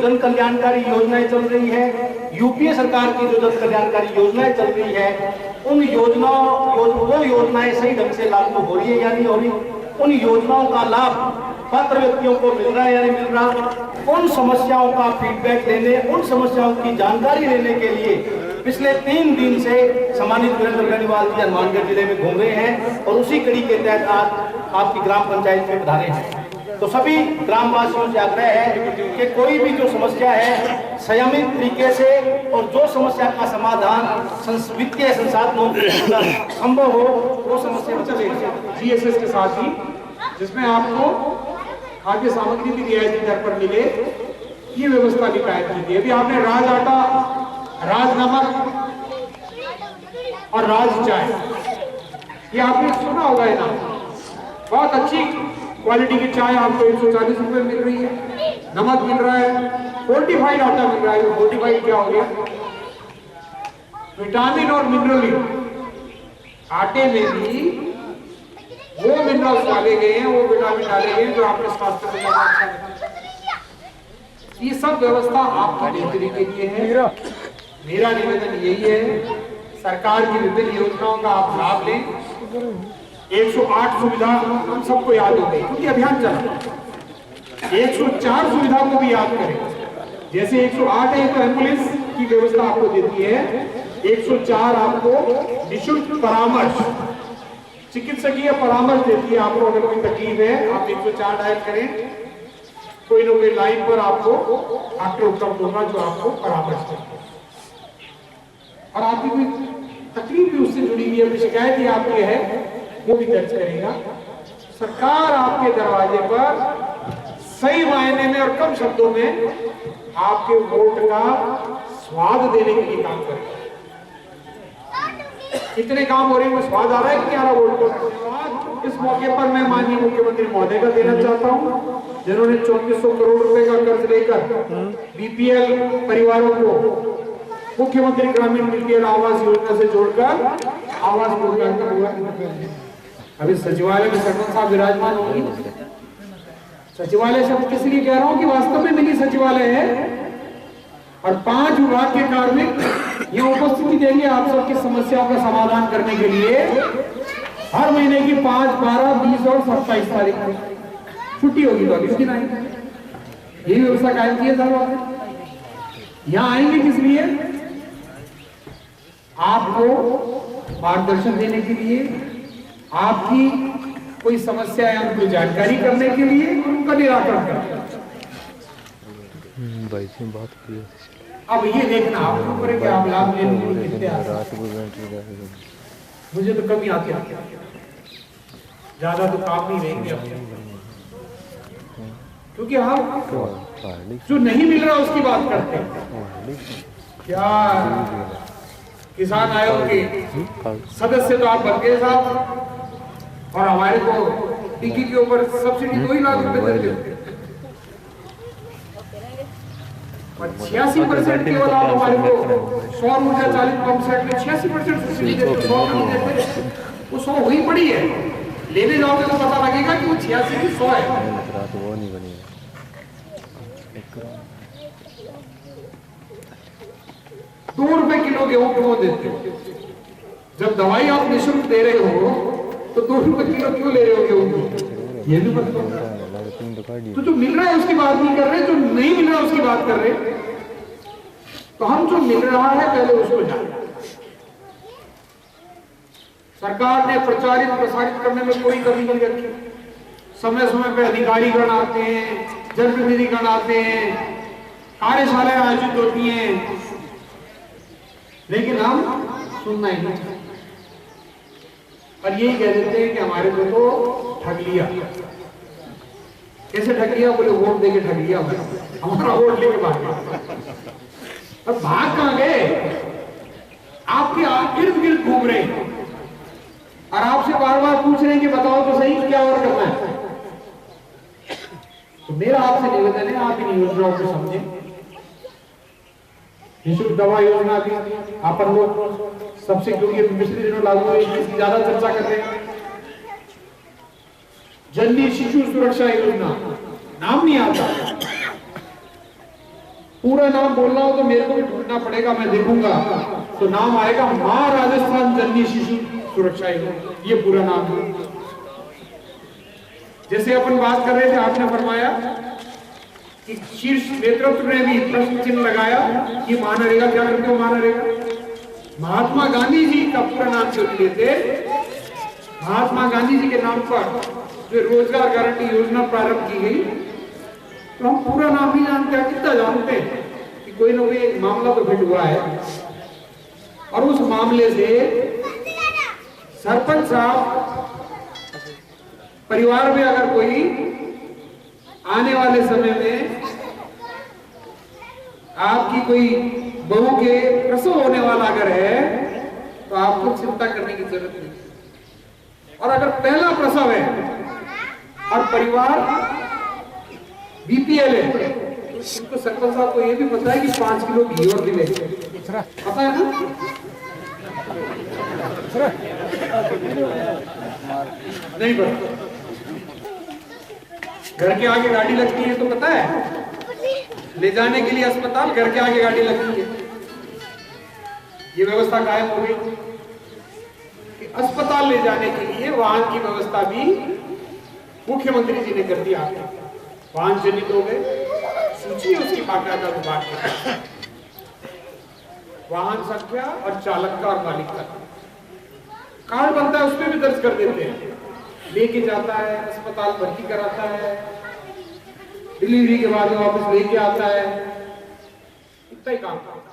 जन कल्याणकारी योजनाएं चल रही है, यूपीए सरकार की जो जन कल्याणकारी योजनाएं चल रही है, उन वो योजनाएं सही ढंग से लागू हो रही है या नहीं हो रही, उन योजनाओं का लाभ पात्र व्यक्तियों को मिल रहा है या नहीं मिल रहा, उन समस्याओं का फीडबैक लेने, उन समस्याओं की जानकारी लेने के लिए पिछले 3 दिन से सम्मानित वीरेंद्र बेनीवाल जी हनुमानगढ़ जिले में घूम रहे हैं और उसी कड़ी के तहत आज आपकी ग्राम पंचायत में पधारे हैं। तो सभी ग्रामवासियों से आग्रह है कि कोई भी जो समस्या है संयमित तरीके से और जो समस्या का समाधान वित्तीय संसाधनों संभव हो वो समस्या चले जीएसएस के साथ ही जिसमें आपको खाद्य सामग्री भी रियायती दर पर मिले, ये व्यवस्था भी कायम की थी। अभी आपने राज आटा, राज नमक और राज चाय, ये आपने सुना होगा ना, बहुत अच्छी क्वालिटी की चाय आपको 140 रुपए मिल रही है, नमक मिल रहा है, फोर्टिफाइड आटा मिल रहा है। फोर्टिफाइड क्या हो गया? विटामिन और मिनरल, आटे में भी वो मिनरल्स डाले गए हैं, वो विटामिन डाले गए हैं जो आपके स्वास्थ्य के लिए अच्छा है। ये सब व्यवस्था आपकी बेहतरी के लिए है। मेरा निवेदन यही है, सरकार की विभिन्न योजनाओं का आप लाभ लें। 108 सुविधा हम सबको याद हो गई क्योंकि अभियान चला। 104 सुविधा को भी याद करें। जैसे 108 है तो एम्बुलेंस की व्यवस्था आपको देती है, 104 आपको निःशुल्क परामर्श, चिकित्सकीय परामर्श देती है। आपको अगर कोई तकलीफ है आप 104 डायल करें, कोई ना कोई लाइन पर आपको डॉक्टर उपलब्ध होगा जो आपको परामर्श देगा और आपकी कोई तकलीफ भी उससे जुड़ी हुई है, शिकायत ही आपकी है वो भी दर्ज करेगा। सरकार आपके दरवाजे पर सही मायने में और कम शब्दों में आपके वोट का स्वाद देने के लिए काम करेगा। कितने काम हो रहे हैं, स्वाद आ रहा है कि क्या आ रहा वोट को? इस मौके पर मैं माननीय मुख्यमंत्री महोदय का देना चाहता हूं, जिन्होंने 3400 करोड़ रुपए का कर्ज लेकर बीपीएल परिवारों को मुख्यमंत्री ग्रामीण बीपीएल आवास योजना से जोड़कर आवास प्रोग्राम का हुआ। अभी सचिवालय में सरपंच साहब विराजमान होंगे। सचिवालय शब्द किस लिए कह रहा हूं कि वास्तव में मिनी सचिवालय है और 5 विभाग के कार्मिक ये उपस्थिति देंगे आप सबकी समस्याओं का समाधान करने के लिए। हर महीने की 5, 12, 20 और 27 तारीख को छुट्टी होगी, तो अभी दिन आएंगे। यही व्यवस्था कायम की है। यहाँ आएंगे किस लिए? आपको मार्गदर्शन देने के लिए, आपकी कोई समस्या है उनको जानकारी करने के लिए, उनका निराकरण करने। अब ये देखना आपके ऊपर है कि आप लाभ लेने के लिए कितने आते। मुझे तो कभी आते ज्यादा तो काम नहीं रहेंगे क्योंकि हम जो नहीं मिल रहा उसकी बात करते हैं। क्या किसान आयोग के सदस्य तो आप बन गए साहब और हमारे को टिक्की के ऊपर सब्सिडी 2 लाख रुपए देते हैं और 86% केवल आप हमारे को सौर ऊर्जा चालित पंप सेट में 86% सब्सिडी देते हैं। वो 100 हुई पड़ी है, लेने जाओगे तो पता लगेगा कि वो 86 की 100 है। 2 रुपए किलो गेहूं क्यों देते हो? जब दवाई आप निःशुल्क दे रहे हो तो 2 रुपए किलो क्यों ले रहे हो गेहूं? ये भी बताओ। तो जो मिल रहा है उसकी बात नहीं कर रहे, जो नहीं मिल रहा है उसकी बात कर रहे। तो हम जो मिल रहा है पहले उसको जाने। सरकार ने प्रचारित प्रसारित करने में कोई कमी नहीं रखी। समय समय पे अधिकारीगण आते हैं, जनप्रतिनिधिगण आते हैं, कार्यशालाएं आयोजित होती हैं, लेकिन हम सुनना ही नहीं और यही कह देते हैं कि हमारे को तो ठग लिया। कैसे ठग लिया? बोले वोट देके ठग लिया, हमारा वोट लेके भाग गया। अब भाग कहां गए? आपके इर्द गिर्द घूम रहे हैं और आपसे बार बार पूछ रहे हैं कि बताओ तो सही क्या और करना है। तो मेरा आपसे निवेदन है, आप इन योजनाओं को समझें। निःशुल्क दवा योजना भी अपन लोग सबसे, क्योंकि पिछले दिनों लागू हुई, इसकी ज्यादा चर्चा कर रहे हैं। जननी शिशु सुरक्षा योजना, नाम नहीं आता, पूरा नाम बोलना हो तो मेरे को भी ढूंढना पड़ेगा, मैं देखूंगा। तो नाम आएगा मां राजस्थान जननी शिशु सुरक्षा योजना, ये पूरा नाम है। जैसे अपन बात कर रहे थे, आपने फरमाया कि शीर्ष नेतृत्व ने भी प्रश्न चिन्ह लगाया कि महानरेगा क्या करते हो महानरेगा। महात्मा गांधी जी का पूरा नाम क्यों नहीं लेते? महात्मा गांधी जी के नाम पर जो रोजगार गारंटी योजना प्रारंभ की गई, तो हम पूरा नाम नहीं जानते, कितना जानते हैं कि कोई ना कोई एक मामला तो फिट हुआ है। और उस मामले से सरपंच साहब परिवार में अगर कोई आने वाले समय में आपकी कोई बहू के प्रसव होने वाला अगर है, तो आपको चिंता करने की जरूरत नहीं। और अगर पहला प्रसव है और परिवार बीपीएल है, तो इनको सरपंच साहब को ये भी पता है कि 5 किलो घी और मिले, पता है ना? नहीं पता। घर के आगे गाड़ी लगती है तो पता है, ले जाने के लिए अस्पताल घर के आगे गाड़ी लगती है। ये व्यवस्था कायम हो गई कि अस्पताल ले जाने के लिए वाहन की व्यवस्था भी मुख्यमंत्री जी ने कर दिया। वाहन चयनित हो गए, सूची उसकी बाकायदा विभाग की, वाहन संख्या और चालक का और मालिक का कार्ड बनता है, उसमें भी दर्ज कर देते हैं। लेके जाता है, अस्पताल भर्ती कराता है, डिलीवरी के बाद वापस लेके आता है, इतना ही काम करता है।